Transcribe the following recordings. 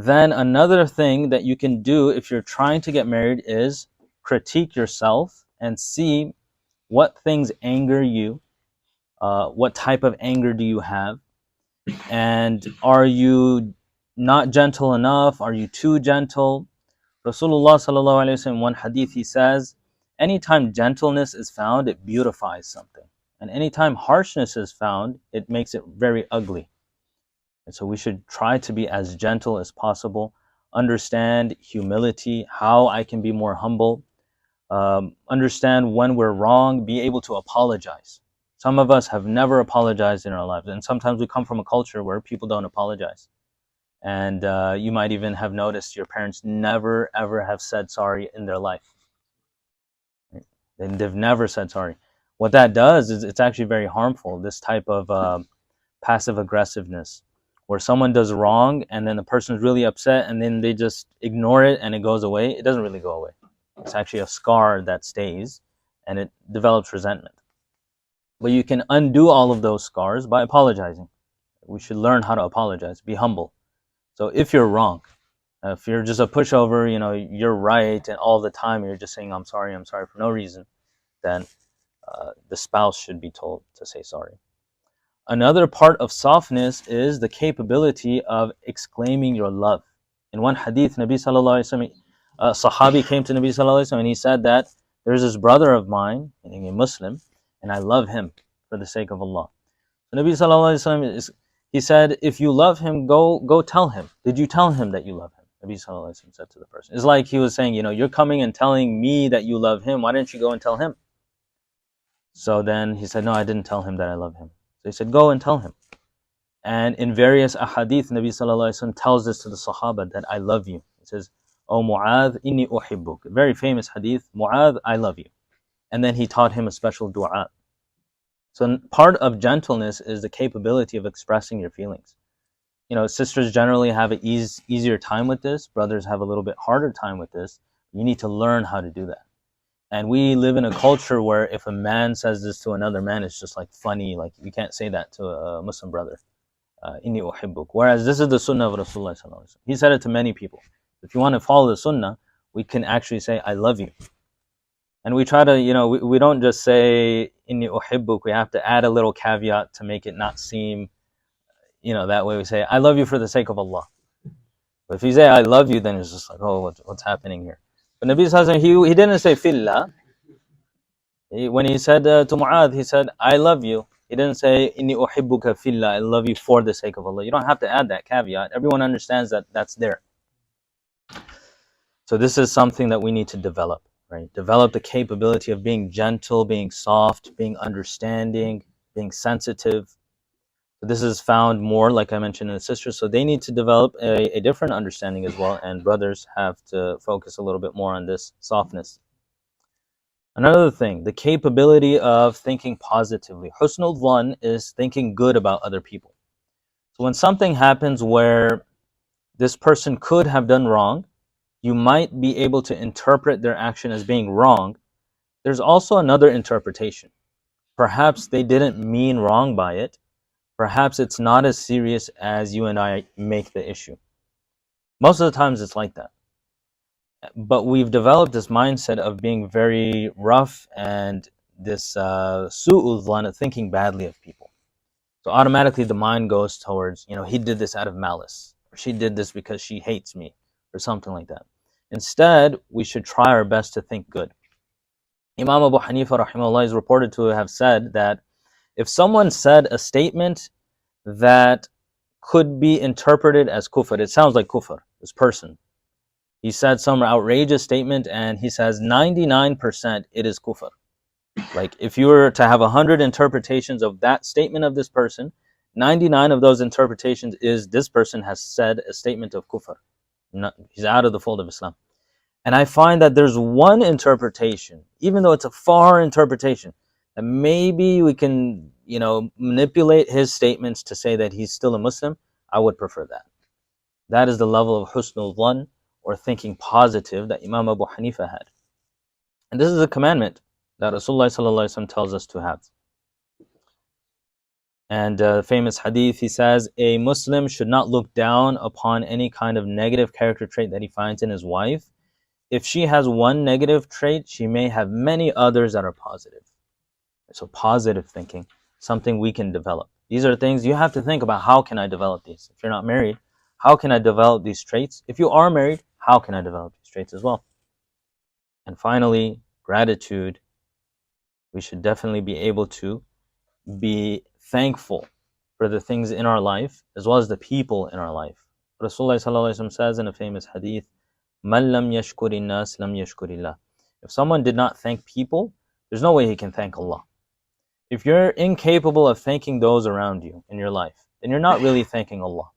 Then another thing that you can do if you're trying to get married is critique yourself and see what things anger you, what type of anger do you have, and are you not gentle enough? Are you too gentle? Rasulullah sallallahu alaihi wasallam, in one hadith, he says, anytime gentleness is found, it beautifies something. And anytime harshness is found, it makes it very ugly. And so we should try to be as gentle as possible, understand humility, how I can be more humble, understand when we're wrong, be able to apologize. Some of us have never apologized in our lives, and sometimes we come from a culture where people don't apologize. And you might even have noticed your parents never ever have said sorry in their life. They've never said sorry. What that does is it's actually very harmful, this type of passive aggressiveness, where someone does wrong and then the person's really upset and then they just ignore it and it goes away. It doesn't really go away. It's actually a scar that stays and it develops resentment. But you can undo all of those scars by apologizing. We should learn how to apologize, be humble. So if you're wrong, if you're just a pushover, you're right, and all the time you're just saying, I'm sorry for no reason, then the spouse should be told to say sorry. Another part of softness is the capability of exclaiming your love. In one hadith, Nabi sallallahu alaihi wasallam, a Sahabi came to Nabi sallallahu alaihi wasallam and he said that there's this brother of mine, meaning a Muslim, and I love him for the sake of Allah. So Nabi sallallahu alaihi wasallam he said, if you love him, go tell him. Did you tell him that you love him? Nabi sallallahu alaihi wasallam said to the person. It's like he was saying, you're coming and telling me that you love him. Why didn't you go and tell him? So then he said, no, I didn't tell him that I love him. So he said, go and tell him. And in various ahadith, Nabi sallallahu alaihi wasallam tells this to the Sahaba that I love you. He says, "O Mu'adh, inni uhibbuk." Very famous hadith, Mu'adh, I love you. And then he taught him a special dua. So part of gentleness is the capability of expressing your feelings. Sisters generally have an easier time with this. Brothers have a little bit harder time with this. You need to learn how to do that. And we live in a culture where if a man says this to another man, it's just like funny. Like you can't say that to a Muslim brother. Inni uhibbuk. Whereas this is the sunnah of Rasulullah sallallahu alaihi wasallam. He said it to many people. If you want to follow the sunnah, we can actually say, I love you. And we try to, we don't just say, inni uhibbuk. We have to add a little caveat to make it not seem, that way we say, I love you for the sake of Allah. But if you say, I love you, then it's just like, oh, what's happening here? But Nabi sallallahu alaihi wasallam, he didn't say fillah. When he said to Mu'adh, he said, I love you. He didn't say, inni uhibbuka fillah, I love you for the sake of Allah. You don't have to add that caveat. Everyone understands that that's there. So this is something that we need to develop, right? Develop the capability of being gentle, being soft, being understanding, being sensitive. So this is found more, like I mentioned, in the sisters. So they need to develop a different understanding as well. And brothers have to focus a little bit more on this softness. Another thing, the capability of thinking positively. Husnul dhan is thinking good about other people. So when something happens where this person could have done wrong, you might be able to interpret their action as being wrong. There's also another interpretation. Perhaps they didn't mean wrong by it. Perhaps it's not as serious as you and I make the issue. Most of the times it's like that. But we've developed this mindset of being very rough and this su'ul dhan of thinking badly of people. So automatically the mind goes towards, he did this out of malice, or she did this because she hates me, or something like that. Instead, we should try our best to think good. Imam Abu Hanifa rahimahullah is reported to have said that if someone said a statement that could be interpreted as kufr, it sounds like kufr, this person. He said some outrageous statement and he says 99% it is kufr. Like if you were to have 100 interpretations of that statement of this person, 99 of those interpretations is this person has said a statement of kufr. He's out of the fold of Islam. And I find that there's one interpretation, even though it's a far interpretation, that maybe we can, manipulate his statements to say that he's still a Muslim. I would prefer that. That is the level of husnul dhan, or thinking positive, that Imam Abu Hanifa had. And this is a commandment that Rasulullah sallallahu alaihi wasallam tells us to have. And famous hadith, he says, a Muslim should not look down upon any kind of negative character trait that he finds in his wife. If she has one negative trait, she may have many others that are positive. So positive thinking, something we can develop. These are things you have to think about. How can I develop these? If you're not married, how can I develop these traits? If you are married, how can I develop these traits as well? And finally, gratitude. We should definitely be able to be thankful for the things in our life as well as the people in our life. Rasulullah says in a famous hadith, "Man lam yashkuri nas lam yashkurillah." If someone did not thank people, there's no way he can thank Allah. If you're incapable of thanking those around you in your life, then you're not really thanking Allah.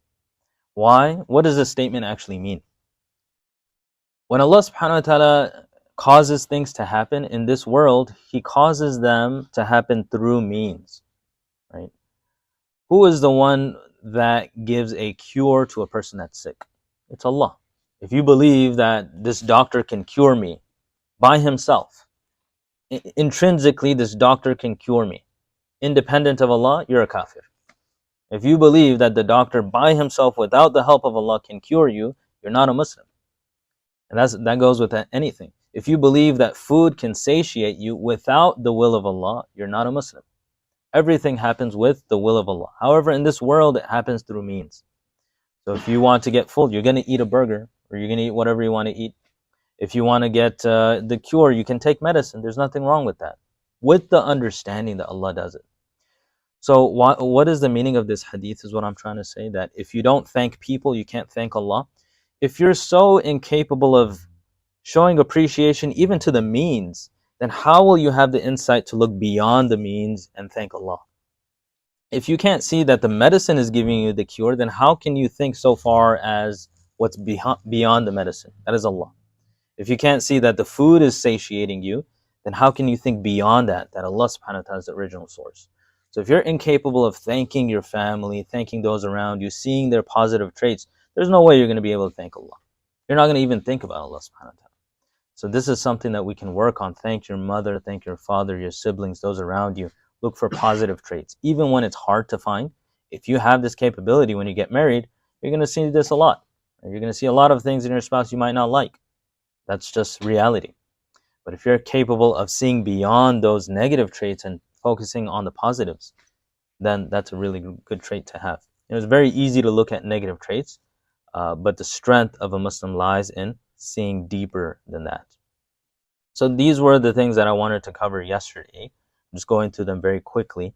Why? What does this statement actually mean? When Allah subhanahu wa ta'ala causes things to happen in this world, He causes them to happen through means, right? Who is the one that gives a cure to a person that's sick? It's Allah. If you believe that this doctor can cure me by himself, intrinsically this doctor can cure me, independent of Allah, you're a kafir. If you believe that the doctor by himself without the help of Allah can cure you, you're not a Muslim. And that goes with anything. If you believe that food can satiate you without the will of Allah, you're not a Muslim. Everything happens with the will of Allah. However, in this world, it happens through means. So if you want to get full, you're going to eat a burger, or you're going to eat whatever you want to eat. If you want to get the cure, you can take medicine. There's nothing wrong with that, with the understanding that Allah does it. So what is the meaning of this hadith is what I'm trying to say, that if you don't thank people, you can't thank Allah. If you're so incapable of showing appreciation even to the means, then how will you have the insight to look beyond the means and thank Allah? If you can't see that the medicine is giving you the cure, then how can you think so far as what's beyond the medicine? That is Allah. If you can't see that the food is satiating you, then how can you think beyond that Allah subhanahu wa ta'ala is the original source? So if you're incapable of thanking your family, thanking those around you, seeing their positive traits, there's no way you're going to be able to thank Allah. You're not going to even think about Allah subhanahu wa ta'ala. So this is something that we can work on. Thank your mother, thank your father, your siblings, those around you. Look for positive traits. Even when it's hard to find, if you have this capability when you get married, you're going to see this a lot. You're going to see a lot of things in your spouse you might not like. That's just reality. But if you're capable of seeing beyond those negative traits and focusing on the positives, then that's a really good trait to have. It's very easy to look at negative traits, but the strength of a Muslim lies in seeing deeper than that. So these were the things that I wanted to cover yesterday. I'm just going through them very quickly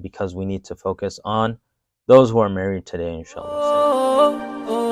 because we need to focus on those who are married today, inshallah.